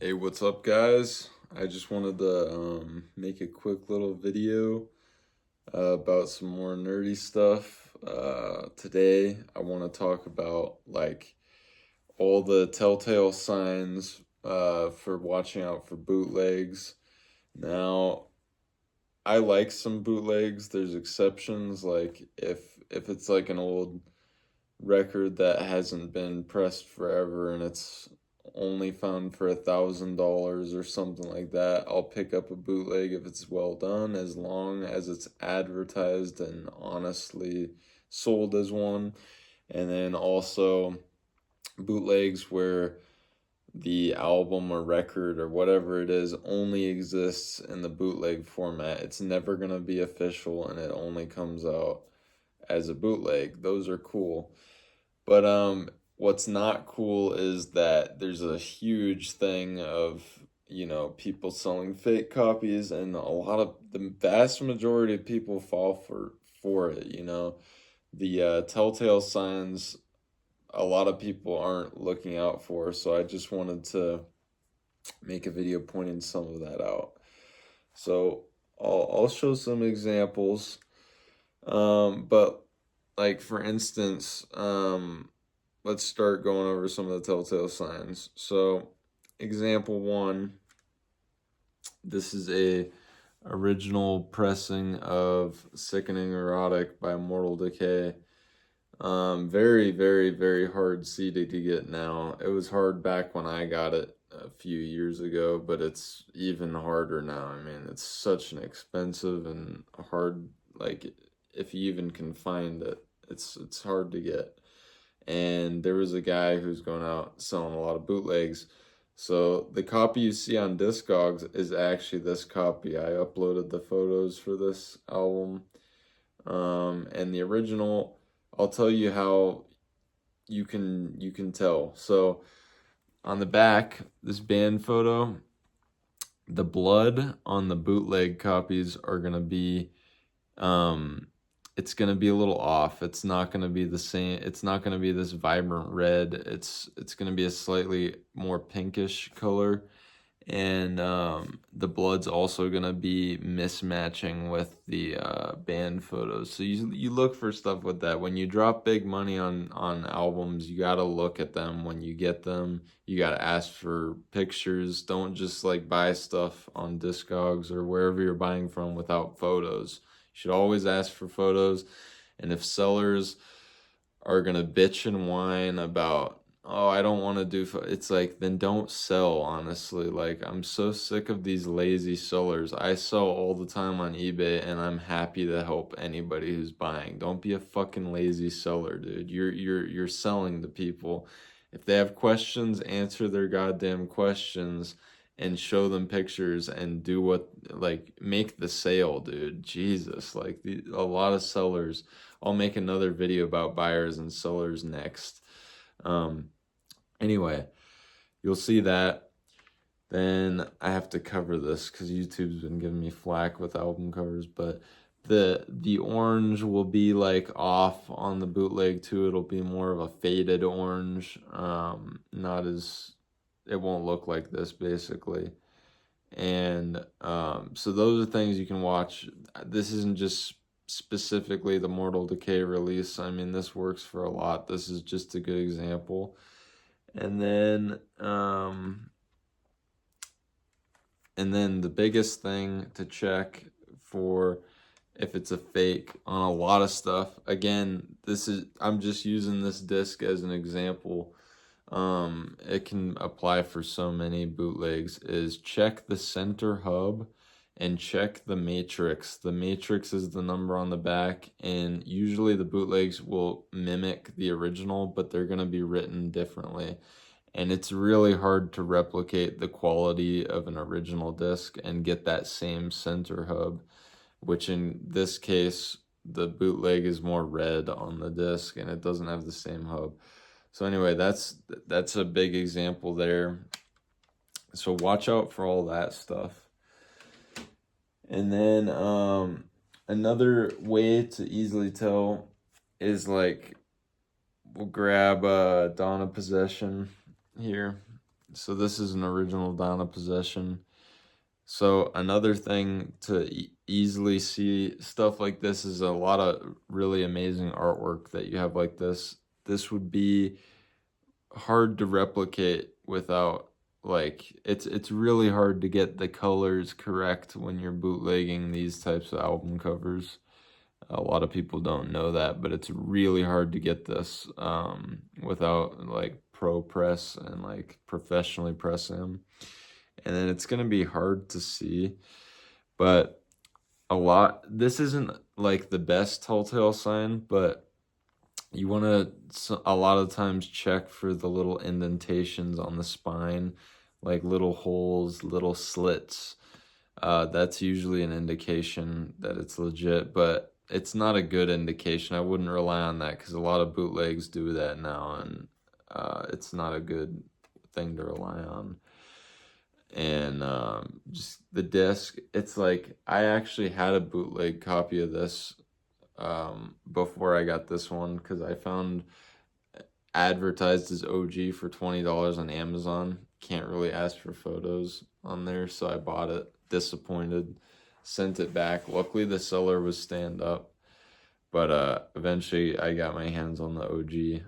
Hey, what's up, guys? I just wanted to make a quick little video about some more nerdy stuff. Today, I want to talk about like all the telltale signs for watching out for bootlegs. Now, I like some bootlegs. There's exceptions, like if it's like an old record that hasn't been pressed forever and it's only found for $1,000 or something like that, I'll pick up a bootleg if it's well done, as long as it's advertised and honestly sold as one. And then also bootlegs where the album or record or whatever it is only exists in the bootleg format. It's never going to be official and it only comes out as a bootleg. Those are cool. But what's not cool is that there's a huge thing of, people selling fake copies, and a lot of the vast majority of people fall for it. The telltale signs a lot of people aren't looking out for, so I just wanted to make a video pointing some of that out. So I'll show some examples. But like for instance, let's start going over some of the telltale signs. So, example one, this is a original pressing of Sickening Erotic by Mortal Decay. Very, very, very hard CD to get now. It was hard back when I got it a few years ago, but it's even harder now. I mean, it's such an expensive and hard, like, if you even can find it, it's hard to get. And there was a guy who's going out selling a lot of bootlegs. So the copy you see on Discogs is actually this copy. I uploaded the photos for this album. And the original, I'll tell you how you can tell. So on the back, this band photo, the blood on the bootleg copies are gonna be it's going to be a little off. It's not going to be the same. It's not going to be this vibrant red. It's going to be a slightly more pinkish color. And the blood's also going to be mismatching with the band photos. So you look for stuff with that. When you drop big money on albums, you got to look at them when you get them. You got to ask for pictures. Don't just like buy stuff on Discogs or wherever you're buying from without photos. You should always ask for photos. And if sellers are gonna bitch and whine about, oh, I don't want to do, it's like, then don't sell, honestly. Like, I'm so sick of these lazy sellers. I sell all the time on eBay and I'm happy to help anybody who's buying. Don't be a fucking lazy seller, dude. You're selling to people. If they have questions, answer their goddamn questions and show them pictures and do what, like, make the sale, dude. Jesus, like, a lot of sellers. I'll make another video about buyers and sellers next. Anyway, you'll see that. Then I have to cover this because YouTube's been giving me flack with album covers, but the orange will be like off on the bootleg too. It'll be more of a faded orange. Not as, it won't look like this basically. And so those are things you can watch. This isn't just specifically the Mortal Decay release. I mean, this works for a lot. This is just a good example. And then the biggest thing to check for if it's a fake on a lot of stuff. Again, I'm just using this disc as an example. It can apply for so many bootlegs, is check the center hub and check the matrix. The matrix is the number on the back, and usually the bootlegs will mimic the original, but they're going to be written differently. And it's really hard to replicate the quality of an original disc and get that same center hub, which in this case, the bootleg is more red on the disc and it doesn't have the same hub. So anyway, that's a big example there. So watch out for all that stuff. And then another way to easily tell is, like, we'll grab Dawn of Possession here. So this is an original Donna possession. So another thing to easily see stuff like this is a lot of really amazing artwork that you have like this. This would be hard to replicate without, like, it's really hard to get the colors correct when you're bootlegging these types of album covers. A lot of people don't know that, but it's really hard to get this without like pro press and like professionally pressing them. And then it's gonna be hard to see, but this isn't like the best telltale sign, but you want to a lot of times check for the little indentations on the spine, like little holes, little slits. That's usually an indication that it's legit, but it's not a good indication. I wouldn't rely on that because a lot of bootlegs do that now, and it's not a good thing to rely on. And just the disc, it's like I actually had a bootleg copy of this before I got this one because I found advertised as OG for $20 on Amazon. Can't really ask for photos on there, so I bought it. Disappointed, sent it back. Luckily, the seller was stand up, but eventually I got my hands on the OG.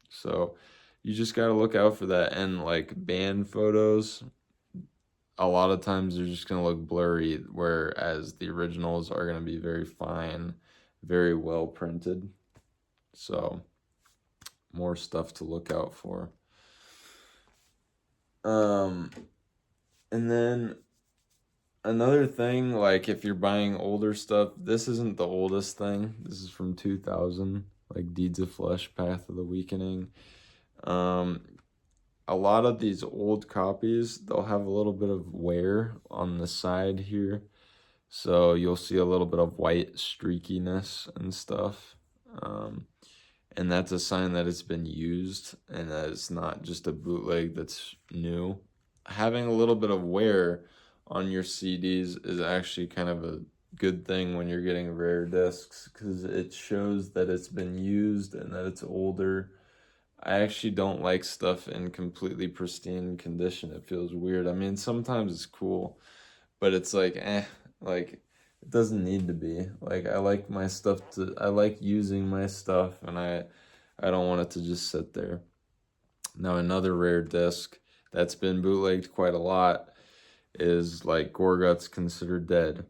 So you just gotta look out for that. And like band photos, a lot of times they're just gonna look blurry, whereas the originals are gonna be very fine, very well printed. So more stuff to look out for. And then another thing, like if you're buying older stuff, this isn't the oldest thing. This is from 2000, like Deeds of Flesh, Path of the Weakening. A lot of these old copies, they'll have a little bit of wear on the side here. So you'll see a little bit of white streakiness and stuff. And that's a sign that it's been used and that it's not just a bootleg that's new. Having a little bit of wear on your CDs is actually kind of a good thing when you're getting rare discs because it shows that it's been used and that it's older. I actually don't like stuff in completely pristine condition. It feels weird. I mean, sometimes it's cool, but it's like, like it doesn't need to be. Like I like using my stuff, and I don't want it to just sit there. Now another rare disc that's been bootlegged quite a lot is like Gorguts Considered Dead.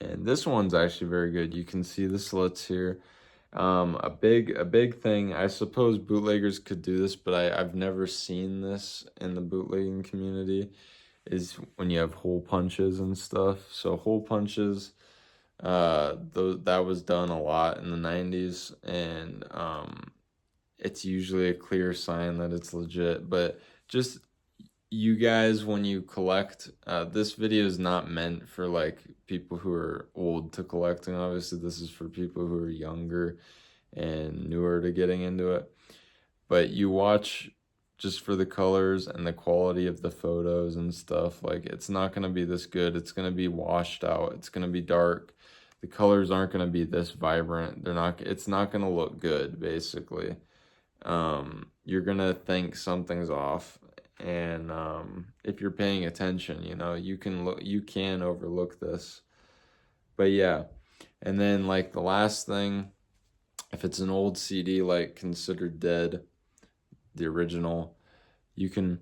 And this one's actually very good. You can see the slits here. A big thing, I suppose bootleggers could do this, but I've never seen this in the bootlegging community, is when you have hole punches and stuff. So hole punches, that was done a lot in the 90s, and it's usually a clear sign that it's legit. But just you guys, when you collect, this video is not meant for like people who are old to collecting. Obviously, this is for people who are younger and newer to getting into it. But you watch just for the colors and the quality of the photos and stuff. Like it's not gonna be this good. It's gonna be washed out. It's gonna be dark. The colors aren't gonna be this vibrant. It's not gonna look good, basically. You're gonna think something's off. And if you're paying attention, you can overlook this. But yeah. And then like the last thing, if it's an old CD like Considered Dead, the original, you can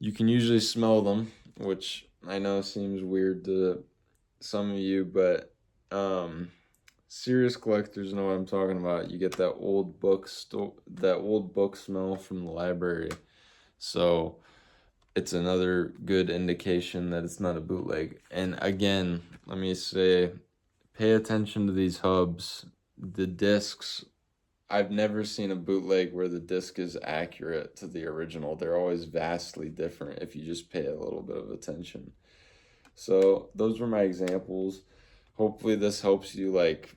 usually smell them, which I know seems weird to some of you, but serious collectors know what I'm talking about. You get that old book smell from the library. So it's another good indication that it's not a bootleg. And again, let me say, pay attention to these hubs. The discs, I've never seen a bootleg where the disc is accurate to the original. They're always vastly different if you just pay a little bit of attention. So those were my examples. Hopefully this helps you like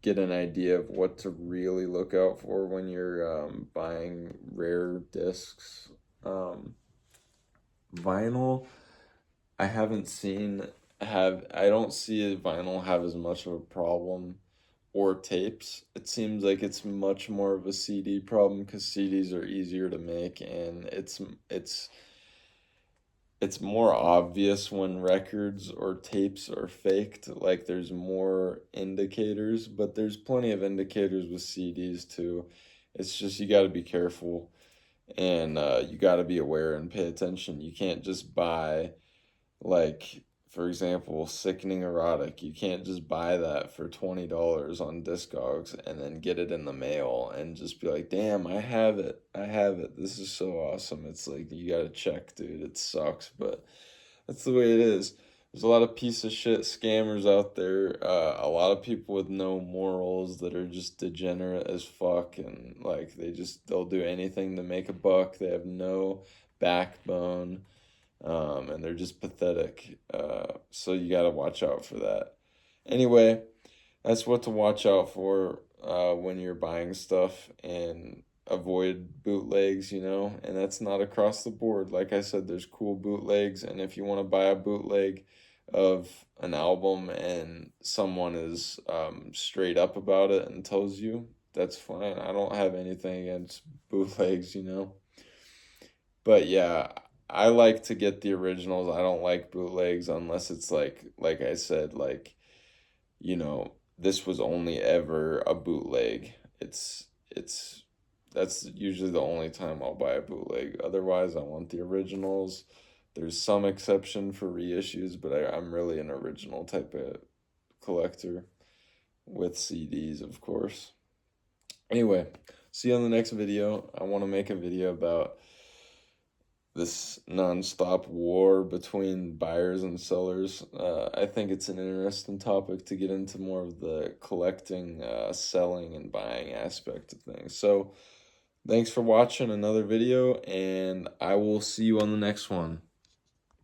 get an idea of what to really look out for when you're buying rare discs. Vinyl, I haven't seen I don't see vinyl have as much of a problem or tapes. It seems like it's much more of a CD problem because CDs are easier to make, and it's more obvious when records or tapes are faked. Like there's more indicators, but there's plenty of indicators with CDs too. It's just you got to be careful, and you got to be aware and pay attention. You can't just buy, like, for example, Sickening Erotic. You can't just buy that for $20 on Discogs and then get it in the mail and just be like, damn, I have it. I have it. This is so awesome. It's like, you gotta check, dude. It sucks, but that's the way it is. There's a lot of piece of shit scammers out there. A lot of people with no morals that are just degenerate as fuck, and like they'll do anything to make a buck. They have no backbone, and they're just pathetic. So you got to watch out for that. Anyway, that's what to watch out for when you're buying stuff, and avoid bootlegs, and that's not across the board. Like I said, there's cool bootlegs, and if you want to buy a bootleg of an album and someone is straight up about it and tells you, that's fine. I don't have anything against bootlegs. But yeah, I like to get the originals. I don't like bootlegs unless it's like I said, like, this was only ever a bootleg. It's that's usually the only time I'll buy a bootleg. Otherwise, I want the originals. There's some exception for reissues, but I'm really an original type of collector with CDs, of course. Anyway, see you on the next video. I want to make a video about this nonstop war between buyers and sellers. I think it's an interesting topic to get into more of the collecting, selling, and buying aspect of things. So, thanks for watching another video, and I will see you on the next one.